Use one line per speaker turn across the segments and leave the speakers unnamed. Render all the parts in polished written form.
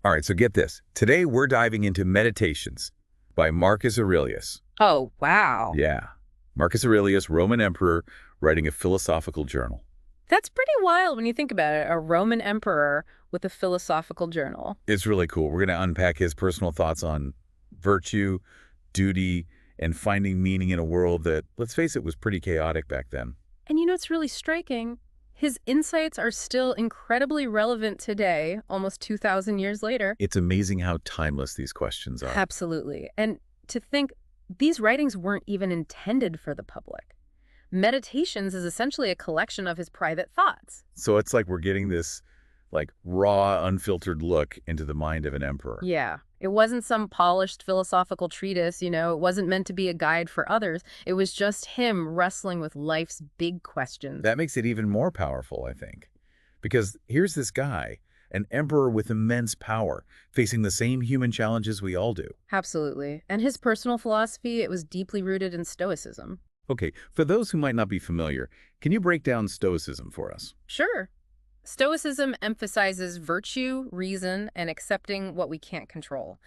All right, so get this. Today we're diving into Meditations by Marcus Aurelius.
Oh, wow.
Yeah, Marcus Aurelius, Roman emperor, writing a philosophical journal.
That's pretty wild when you think about it. A Roman emperor with a philosophical journal.
It's really cool. We're going to unpack his personal thoughts on virtue, duty, and finding meaning in a world that, let's face it, was pretty chaotic back then.
And you know what's really striking? His insights are still incredibly relevant today, almost 2,000 years later.
It's amazing how timeless these questions are.
Absolutely. And to think these writings weren't even intended for the public. Meditations is essentially a collection of his private thoughts.
So it's like we're getting this raw, unfiltered look into the mind of an emperor.
Yeah. It wasn't some polished philosophical treatise, it wasn't meant to be a guide for others. It was just him wrestling with life's big questions.
That makes it even more powerful, I think. Because here's this guy, an emperor with immense power, facing the same human challenges we all do.
Absolutely. And his personal philosophy, it was deeply rooted in Stoicism.
Okay, for those who might not be familiar, can you break down Stoicism for us?
Sure. Stoicism emphasizes virtue, reason, and accepting what we can't control.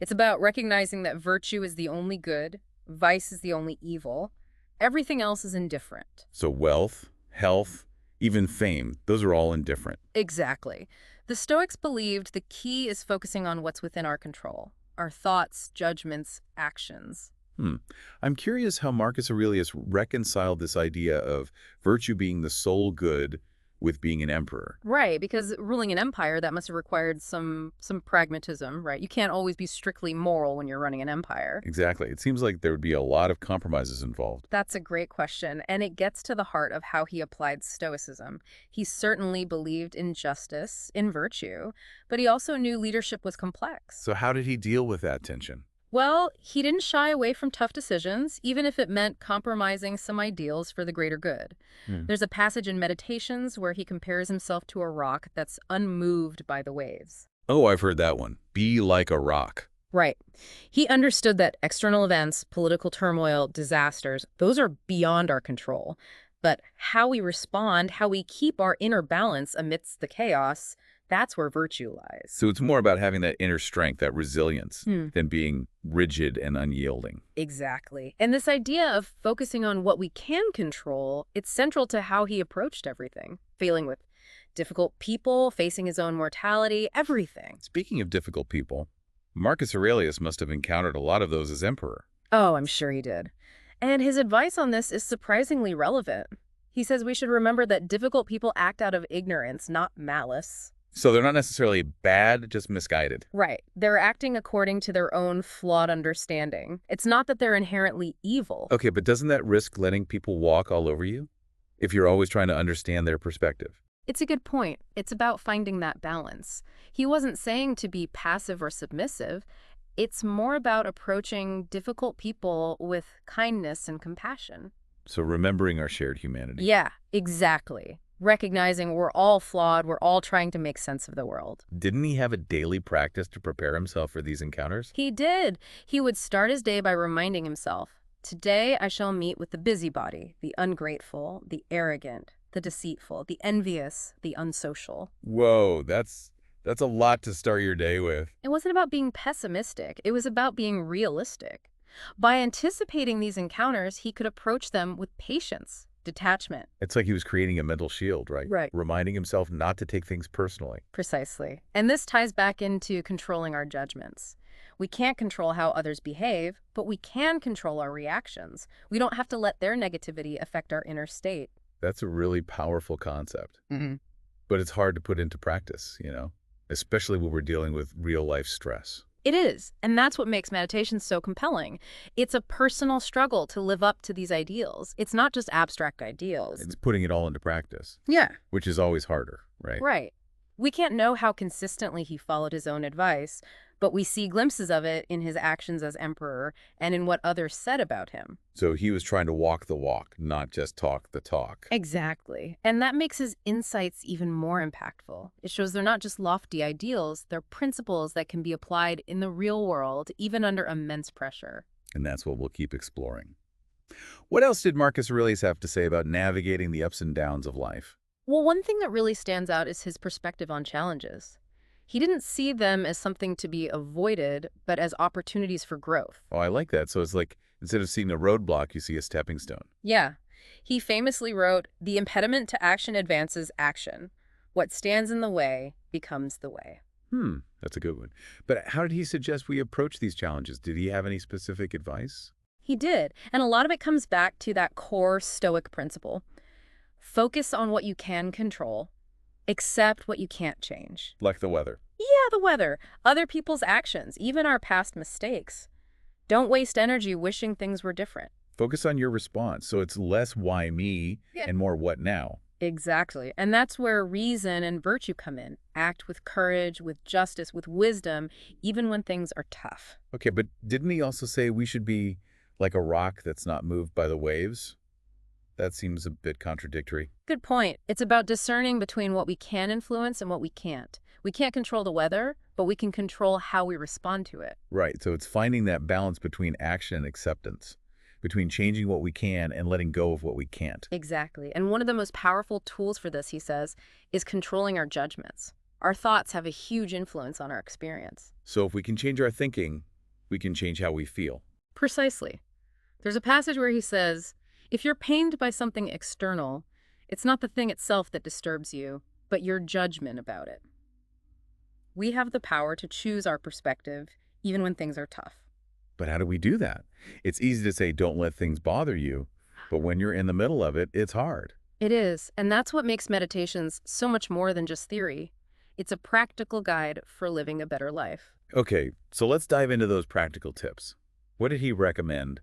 It's about recognizing that virtue is the only good, vice is the only evil, everything else is indifferent.
So wealth, health, even fame, those are all indifferent.
Exactly. The Stoics believed the key is focusing on what's within our control, our thoughts, judgments, actions.
I'm curious how Marcus Aurelius reconciled this idea of virtue being the sole good with being an emperor.
Right, because ruling an empire, that must have required some pragmatism, right? You can't always be strictly moral when you're running an empire.
Exactly. It seems like there would be a lot of compromises involved.
That's a great question, and it gets to the heart of how he applied Stoicism. He certainly believed in justice, in virtue, but he also knew leadership was complex.
So how did he deal with that tension?
Well, he didn't shy away from tough decisions, even if it meant compromising some ideals for the greater good.
Hmm.
There's a passage in Meditations where he compares himself to a rock that's unmoved by the waves.
Oh, I've heard that one. Be like a rock.
Right. He understood that external events, political turmoil, disasters, those are beyond our control. But how we respond, how we keep our inner balance amidst the chaos, that's where virtue lies.
So it's more about having that inner strength, that resilience,
Hmm.
than being rigid and unyielding.
Exactly. And this idea of focusing on what we can control, it's central to how he approached everything. Dealing with difficult people, facing his own mortality, everything.
Speaking of difficult people, Marcus Aurelius must have encountered a lot of those as emperor.
Oh, I'm sure he did. And his advice on this is surprisingly relevant. He says we should remember that difficult people act out of ignorance, not malice.
So they're not necessarily bad, just misguided.
Right. They're acting according to their own flawed understanding. It's not that they're inherently evil.
Okay, but doesn't that risk letting people walk all over you if you're always trying to understand their perspective?
It's a good point. It's about finding that balance. He wasn't saying to be passive or submissive. It's more about approaching difficult people with kindness and compassion.
So remembering our shared humanity.
Yeah, exactly. Recognizing we're all flawed, we're all trying to make sense of the world.
Didn't he have a daily practice to prepare himself for these encounters?
He did. He would start his day by reminding himself, today I shall meet with the busybody, the ungrateful, the arrogant, the deceitful, the envious, the unsocial.
Whoa, that's a lot to start your day with.
It wasn't about being pessimistic. It was about being realistic. By anticipating these encounters, he could approach them with patience, detachment.
It's like he was creating a mental shield, right?
Right.
Reminding himself not to take things personally.
Precisely. And this ties back into controlling our judgments. We can't control how others behave, but we can control our reactions. We don't have to let their negativity affect our inner state.
That's a really powerful concept.
Mm-hmm.
But it's hard to put into practice, especially when we're dealing with real-life stress.
It is, and that's what makes meditation so compelling. It's a personal struggle to live up to these ideals. It's not just abstract ideals.
It's putting it all into practice.
Yeah.
Which is always harder, right?
Right. We can't know how consistently he followed his own advice, but we see glimpses of it in his actions as emperor and in what others said about him.
So he was trying to walk the walk, not just talk the talk.
Exactly. And that makes his insights even more impactful. It shows they're not just lofty ideals, they're principles that can be applied in the real world, even under immense pressure.
And that's what we'll keep exploring. What else did Marcus Aurelius have to say about navigating the ups and downs of life?
Well, one thing that really stands out is his perspective on challenges. He didn't see them as something to be avoided, but as opportunities for growth.
Oh, I like that. So it's like instead of seeing a roadblock, you see a stepping stone.
Yeah. He famously wrote, "The impediment to action advances action. What stands in the way becomes the way."
That's a good one. But how did he suggest we approach these challenges? Did he have any specific advice?
He did. And a lot of it comes back to that core Stoic principle. Focus on what you can control, accept what you can't change.
Like the weather.
Yeah, the weather, other people's actions, even our past mistakes. Don't waste energy wishing things were different.
Focus on your response. So it's less why me
Yeah.
and more what now.
Exactly. And that's where reason and virtue come in. Act with courage, with justice, with wisdom, even when things are tough.
Okay, but didn't he also say we should be like a rock that's not moved by the waves? That seems a bit contradictory.
Good point. It's about discerning between what we can influence and what we can't. We can't control the weather, but we can control how we respond to it.
Right, so it's finding that balance between action and acceptance, between changing what we can and letting go of what we can't.
Exactly. And one of the most powerful tools for this, he says, is controlling our judgments. Our thoughts have a huge influence on our experience.
So if we can change our thinking, we can change how we feel.
Precisely. There's a passage where he says, if you're pained by something external, it's not the thing itself that disturbs you, but your judgment about it. We have the power to choose our perspective, even when things are tough.
But how do we do that? It's easy to say don't let things bother you, but when you're in the middle of it, it's hard.
It is, and that's what makes meditations so much more than just theory. It's a practical guide for living a better life.
Okay, so let's dive into those practical tips. What did he recommend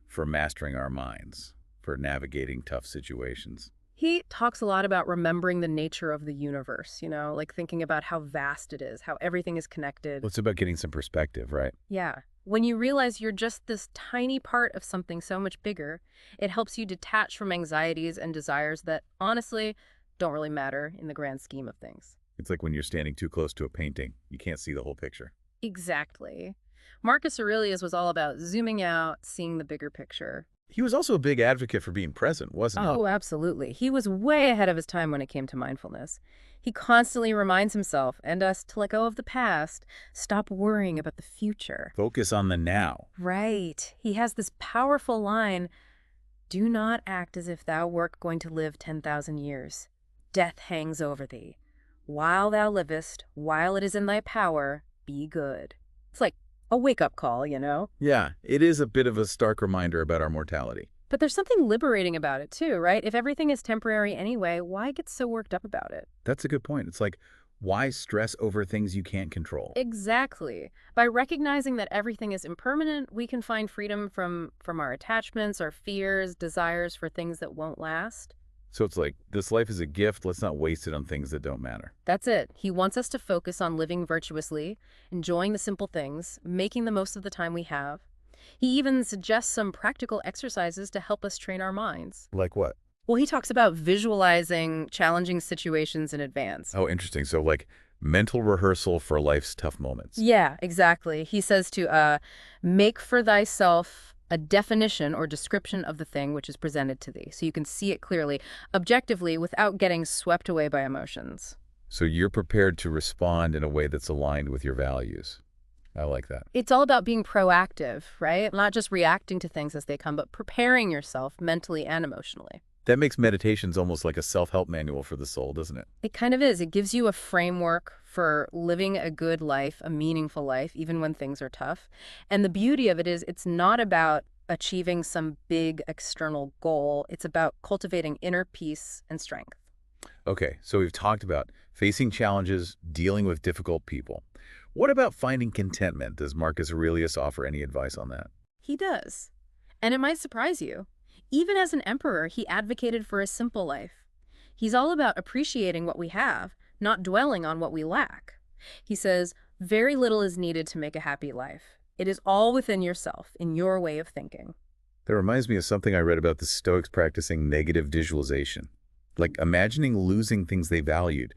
for mastering our minds, for navigating tough situations?
He talks a lot about remembering the nature of the universe, like thinking about how vast it is, how everything is connected.
Well, it's about getting some perspective, right?
Yeah. When you realize you're just this tiny part of something so much bigger, it helps you detach from anxieties and desires that, honestly, don't really matter in the grand scheme of things.
It's like when you're standing too close to a painting. You can't see the whole picture.
Exactly. Marcus Aurelius was all about zooming out, seeing the bigger picture.
He was also a big advocate for being present, wasn't he?
Oh, absolutely. He was way ahead of his time when it came to mindfulness. He constantly reminds himself and us to let go of the past, stop worrying about the future.
Focus on the now.
Right. He has this powerful line, "Do not act as if thou wert going to live 10,000 years. Death hangs over thee. While thou livest, while it is in thy power, be good." It's like a wake-up call,
Yeah, it is a bit of a stark reminder about our mortality.
But there's something liberating about it too, right? If everything is temporary anyway, why get so worked up about it?
That's a good point. It's like, why stress over things you can't control?
Exactly. By recognizing that everything is impermanent, we can find freedom from our attachments, our fears, desires for things that won't last.
So it's like, this life is a gift. Let's not waste it on things that don't matter.
That's it. He wants us to focus on living virtuously, enjoying the simple things, making the most of the time we have. He even suggests some practical exercises to help us train our minds.
Like what?
Well, he talks about visualizing challenging situations in advance.
Oh, interesting. So like mental rehearsal for life's tough moments.
Yeah, exactly. He says to make for thyself a definition or description of the thing which is presented to thee, so you can see it clearly, objectively, without getting swept away by emotions.
So you're prepared to respond in a way that's aligned with your values. I like that.
It's all about being proactive, right? Not just reacting to things as they come, but preparing yourself mentally and emotionally.
That makes meditations almost like a self-help manual for the soul, doesn't it?
It kind of is. It gives you a framework for living a good life, a meaningful life, even when things are tough. And the beauty of it is it's not about achieving some big external goal. It's about cultivating inner peace and strength.
Okay, so we've talked about facing challenges, dealing with difficult people. What about finding contentment? Does Marcus Aurelius offer any advice on that?
He does. And it might surprise you. Even as an emperor, he advocated for a simple life. He's all about appreciating what we have, not dwelling on what we lack. He says, very little is needed to make a happy life. It is all within yourself, in your way of thinking.
That reminds me of something I read about the Stoics practicing negative visualization, like imagining losing things they valued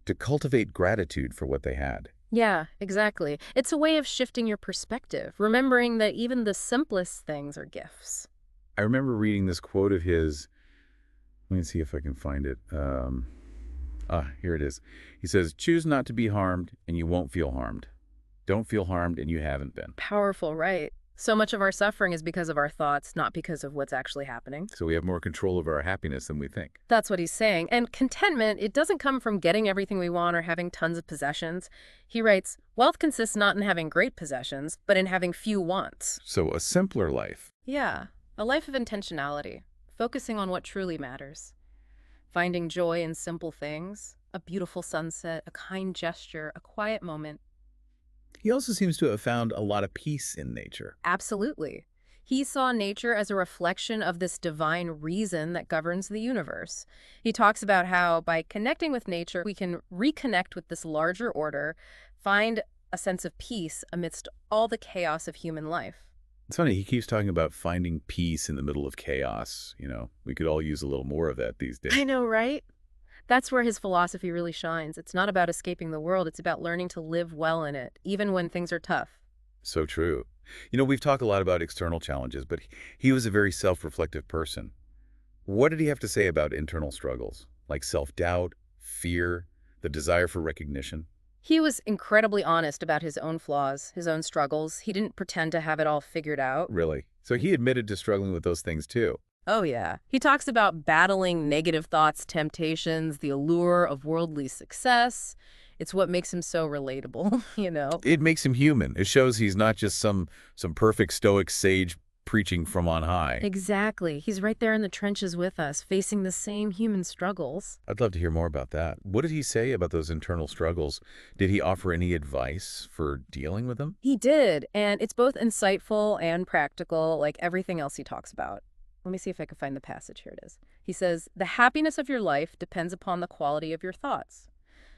to cultivate gratitude for what they had.
Yeah, exactly. It's a way of shifting your perspective, remembering that even the simplest things are gifts.
I remember reading this quote of his. Let me see if I can find it. Here it is. He says, choose not to be harmed and you won't feel harmed. Don't feel harmed and you haven't been.
Powerful, right? So much of our suffering is because of our thoughts, not because of what's actually happening.
So we have more control over our happiness than we think.
That's what he's saying. And contentment, it doesn't come from getting everything we want or having tons of possessions. He writes, wealth consists not in having great possessions, but in having few wants.
So a simpler life.
Yeah, a life of intentionality, focusing on what truly matters. Finding joy in simple things, a beautiful sunset, a kind gesture, a quiet moment.
He also seems to have found a lot of peace in nature.
Absolutely. He saw nature as a reflection of this divine reason that governs the universe. He talks about how by connecting with nature, we can reconnect with this larger order, find a sense of peace amidst all the chaos of human life.
It's funny, he keeps talking about finding peace in the middle of chaos. We could all use a little more of that these days.
I know, right? That's where his philosophy really shines. It's not about escaping the world. It's about learning to live well in it, even when things are tough.
So true. We've talked a lot about external challenges, but he was a very self-reflective person. What did he have to say about internal struggles, like self-doubt, fear, the desire for recognition?
He was incredibly honest about his own flaws, his own struggles. He didn't pretend to have it all figured out.
Really? So he admitted to struggling with those things too.
Oh, yeah. He talks about battling negative thoughts, temptations, the allure of worldly success. It's what makes him so relatable,
It makes him human. It shows he's not just some perfect Stoic sage preaching from on high.
Exactly. He's right there in the trenches with us, facing the same human struggles.
I'd love to hear more about that. What did he say about those internal struggles? Did he offer any advice for dealing with them?
He did, and it's both insightful and practical, like everything else he talks about. Let me see if I can find the passage. Here it is. He says, the happiness of your life depends upon the quality of your thoughts.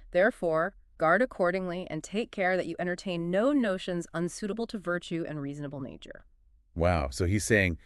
Therefore, guard accordingly and take care that you entertain no notions unsuitable to virtue and reasonable nature.
Wow. So he's saying,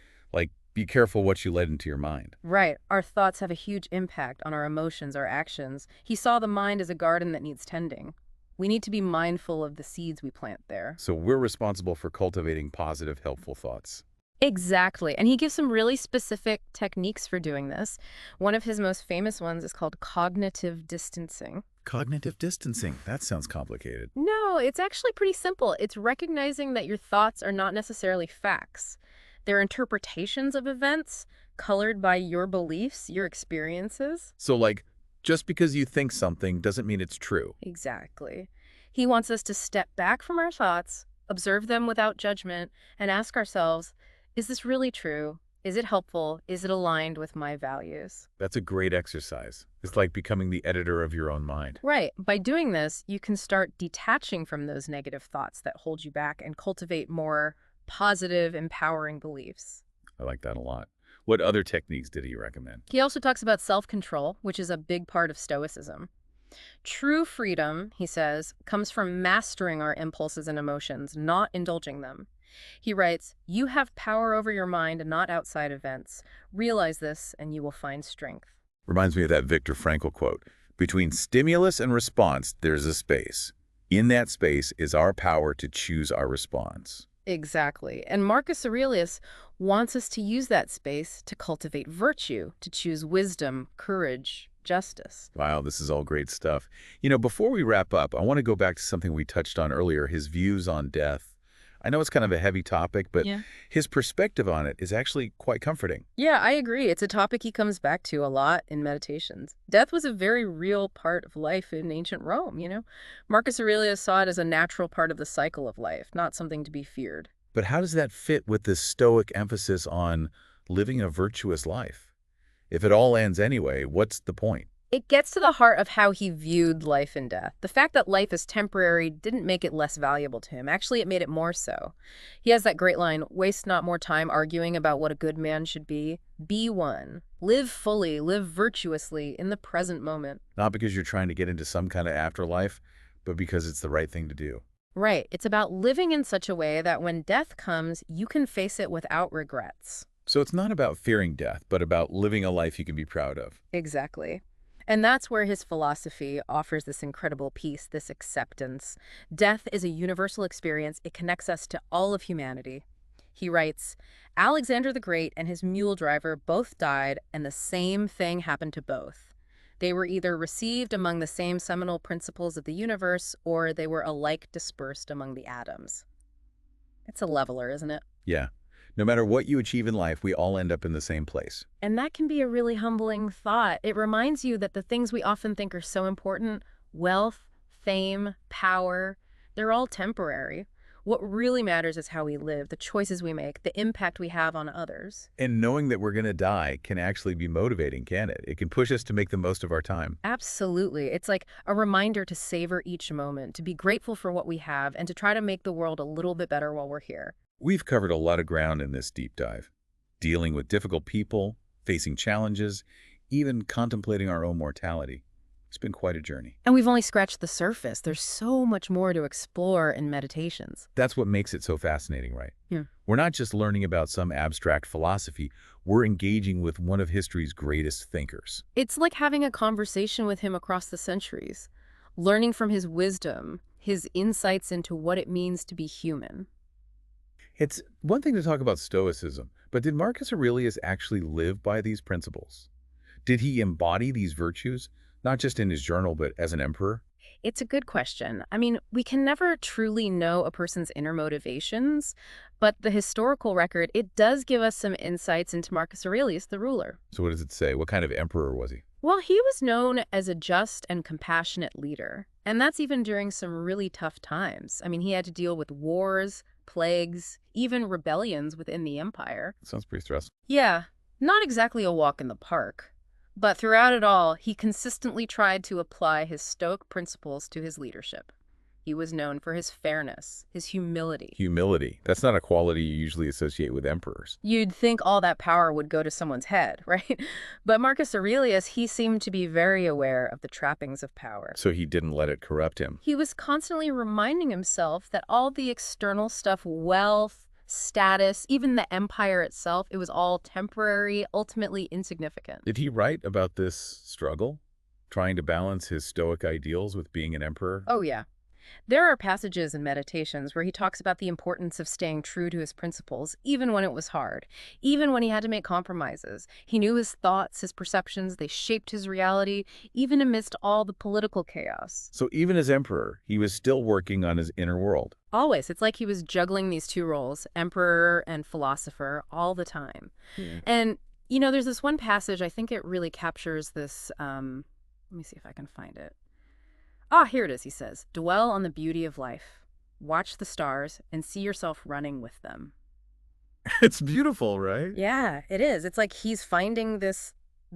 be careful what you let into your mind.
Right. Our thoughts have a huge impact on our emotions, our actions. He saw the mind as a garden that needs tending. We need to be mindful of the seeds we plant there.
So we're responsible for cultivating positive, helpful thoughts.
Exactly. And he gives some really specific techniques for doing this. One of his most famous ones is called cognitive distancing.
Cognitive distancing. That sounds complicated.
No, it's actually pretty simple. It's recognizing that your thoughts are not necessarily facts. They're interpretations of events colored by your beliefs, your experiences.
So, just because you think something doesn't mean it's true.
Exactly. He wants us to step back from our thoughts, observe them without judgment, and ask ourselves, is this really true? Is it helpful? Is it aligned with my values?
That's a great exercise. It's like becoming the editor of your own mind.
Right. By doing this, you can start detaching from those negative thoughts that hold you back and cultivate more positive, empowering beliefs.
I like that a lot. What other techniques did he recommend?
He also talks about self-control, which is a big part of Stoicism. True freedom, he says, comes from mastering our impulses and emotions, not indulging them. He writes, you have power over your mind and not outside events. Realize this and you will find strength.
Reminds me of that Viktor Frankl quote. Between stimulus and response, there's a space. In that space is our power to choose our response.
Exactly. And Marcus Aurelius wants us to use that space to cultivate virtue, to choose wisdom, courage, justice.
Wow, this is all great stuff. Before we wrap up, I want to go back to something we touched on earlier, his views on death. I know it's kind of a heavy topic, but his perspective on it is actually quite comforting.
Yeah, I agree. It's a topic he comes back to a lot in Meditations. Death was a very real part of life in ancient Rome, Marcus Aurelius saw it as a natural part of the cycle of life, not something to be feared.
But how does that fit with this Stoic emphasis on living a virtuous life? If it all ends anyway, what's the point?
It gets to the heart of how he viewed life and death. The fact that life is temporary didn't make it less valuable to him. Actually, it made it more so. He has that great line, waste not more time arguing about what a good man should be. Be one. Live fully, live virtuously in the present moment.
Not because you're trying to get into some kind of afterlife, but because it's the right thing to do.
Right. It's about living in such a way that when death comes, you can face it without regrets.
So it's not about fearing death, but about living a life you can be proud of.
Exactly. And that's where his philosophy offers this incredible peace, this acceptance. Death is a universal experience. It connects us to all of humanity. He writes, Alexander the Great and his mule driver both died, and the same thing happened to both. They were either received among the same seminal principles of the universe, or they were alike dispersed among the atoms. It's a leveler, isn't it?
Yeah. No matter what you achieve in life, we all end up in the same place.
And that can be a really humbling thought. It reminds you that the things we often think are so important, wealth, fame, power, they're all temporary. What really matters is how we live, the choices we make, the impact we have on others.
And knowing that we're going to die can actually be motivating, can it? It can push us to make the most of our time.
Absolutely. It's like a reminder to savor each moment, to be grateful for what we have, and to try to make the world a little bit better while we're here.
We've covered a lot of ground in this deep dive. Dealing with difficult people, facing challenges, even contemplating our own mortality. It's been quite a journey.
And we've only scratched the surface. There's so much more to explore in meditations.
That's what makes it so fascinating, right?
Yeah.
We're not just learning about some abstract philosophy, we're engaging with one of history's greatest thinkers.
It's like having a conversation with him across the centuries, learning from his wisdom, his insights into what it means to be human.
It's one thing to talk about Stoicism, but did Marcus Aurelius actually live by these principles? Did he embody these virtues, not just in his journal, but as an emperor?
It's a good question. I mean, we can never truly know a person's inner motivations, but the historical record, it does give us some insights into Marcus Aurelius, the ruler.
So what does it say? What kind of emperor was he?
Well, he was known as a just and compassionate leader, and that's even during some really tough times. I mean, he had to deal with wars, plagues, even rebellions within the empire.
Sounds pretty stressful.
Yeah, not exactly a walk in the park. But throughout it all, he consistently tried to apply his Stoic principles to his leadership. He was known for his fairness, his humility.
Humility. That's not a quality you usually associate with emperors.
You'd think all that power would go to someone's head, right? But Marcus Aurelius, he seemed to be very aware of the trappings of power.
So he didn't let it corrupt him.
He was constantly reminding himself that all the external stuff, wealth, status, even the empire itself, it was all temporary, ultimately insignificant.
Did he write about this struggle? Trying to balance his Stoic ideals with being an emperor?
Oh, yeah. There are passages in Meditations where he talks about the importance of staying true to his principles, even when it was hard, even when he had to make compromises. He knew his thoughts, his perceptions, they shaped his reality, even amidst all the political chaos.
So even as emperor, he was still working on his inner world.
Always. It's like he was juggling these two roles, emperor and philosopher, all the time. And, there's this one passage, I think it really captures this. Let me see if I can find it. Here it is, he says. Dwell on the beauty of life. Watch the stars and see yourself running with them.
It's beautiful, right?
Yeah, it is. It's like he's finding this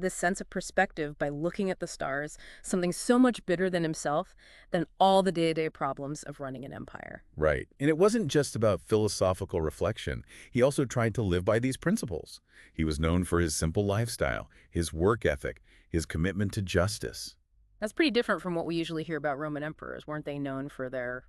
sense of perspective by looking at the stars, something so much bigger than himself, than all the day-to-day problems of running an empire.
Right. And it wasn't just about philosophical reflection. He also tried to live by these principles. He was known for his simple lifestyle, his work ethic, his commitment to justice.
That's pretty different from what we usually hear about Roman emperors. Weren't they known for their,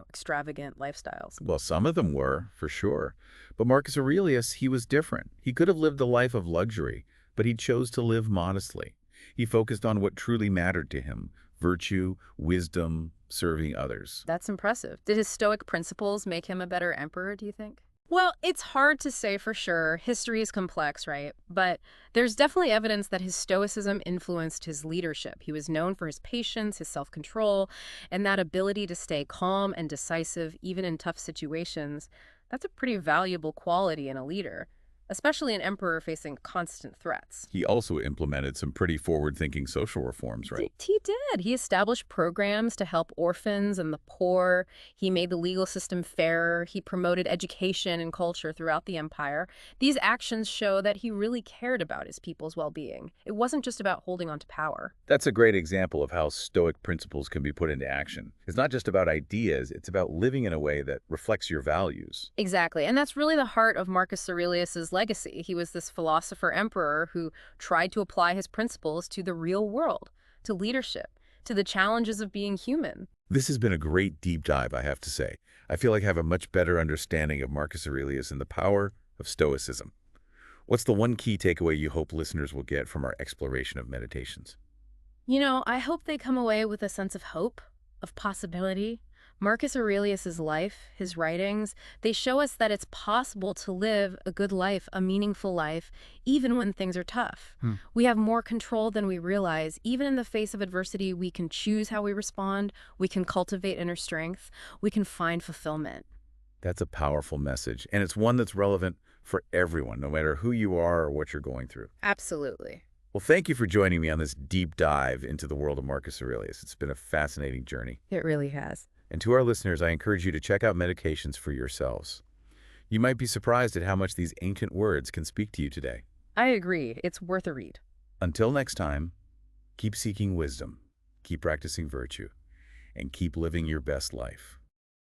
extravagant lifestyles?
Well, some of them were, for sure. But Marcus Aurelius, he was different. He could have lived a life of luxury, but he chose to live modestly. He focused on what truly mattered to him: virtue, wisdom, serving others.
That's impressive. Did his Stoic principles make him a better emperor, do you think? Well, it's hard to say for sure. History is complex, right? But there's definitely evidence that his stoicism influenced his leadership. He was known for his patience, his self-control, and that ability to stay calm and decisive even in tough situations. That's a pretty valuable quality in a leader, especially an emperor facing constant threats.
He also implemented some pretty forward-thinking social reforms, right?
He did. He established programs to help orphans and the poor. He made the legal system fairer. He promoted education and culture throughout the empire. These actions show that he really cared about his people's well-being. It wasn't just about holding on to power.
That's a great example of how Stoic principles can be put into action. It's not just about ideas, it's about living in a way that reflects your values.
Exactly. And that's really the heart of Marcus Aurelius's legacy. He was this philosopher emperor who tried to apply his principles to the real world, to leadership, to the challenges of being human.
This has been a great deep dive, I have to say. I feel like I have a much better understanding of Marcus Aurelius and the power of Stoicism. What's the one key takeaway you hope listeners will get from our exploration of Meditations?
I hope they come away with a sense of hope, of possibility, Marcus Aurelius's life, his writings, they show us that it's possible to live a good life, a meaningful life, even when things are tough.
Hmm.
We have more control than we realize. Even in the face of adversity, we can choose how we respond, we can cultivate inner strength, we can find fulfillment.
That's a powerful message, and it's one that's relevant for everyone, no matter who you are or what you're going through.
Absolutely.
Well, thank you for joining me on this deep dive into the world of Marcus Aurelius. It's been a fascinating journey.
It really has.
And to our listeners, I encourage you to check out Meditations for yourselves. You might be surprised at how much these ancient words can speak to you today.
I agree. It's worth a read.
Until next time, keep seeking wisdom, keep practicing virtue, and keep living your best life.